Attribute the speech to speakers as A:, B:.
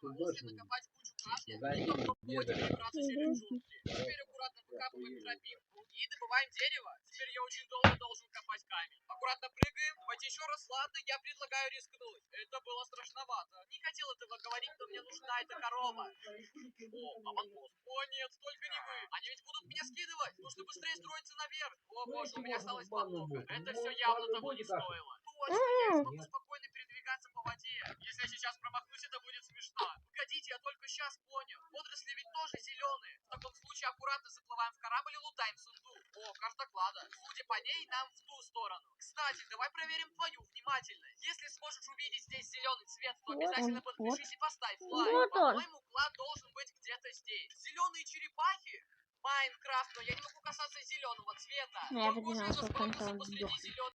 A: дерева. Если накопать кучу камня, то потом будем перебраться через джунгли. Теперь аккуратно выкапываем тропинку и добываем дерево. Теперь я очень долго должен копать камень. Аккуратно прыгаем. Давайте еще раз, ладно, я предлагаю рискнуть. Это было страшновато. Не хотел этого говорить, но мне нужна эта корова. О, аванпост. О нет, только не вы. Они ведь будут меня скидывать. Нужно быстрее строиться наверх. О боже, у меня осталось подмога. Это все явно того не стоило. Точно, я не смогу спокойно передвигаться по воде. Если я сейчас промахнусь, это будет смешно. Погодите, я только сейчас понял. Водоросли ведь тоже зеленые. В таком случае аккуратно заплываем в корабль и лутаем сундук. О, карта клада. Судя по ней, нам в ту сторону. Кстати, давай проверим твою внимательно. Если сможешь увидеть здесь зеленый цвет, то обязательно подпишись и поставь лайк. По-моему, клад должен быть где-то здесь. Зеленые черепахи? Майнкрафт, но я не могу касаться зеленого цвета.
B: Я
A: Похоже, я
B: понимаю, что
A: заспавнился
B: контроль
A: посреди
B: сдохнет.
A: зеленого.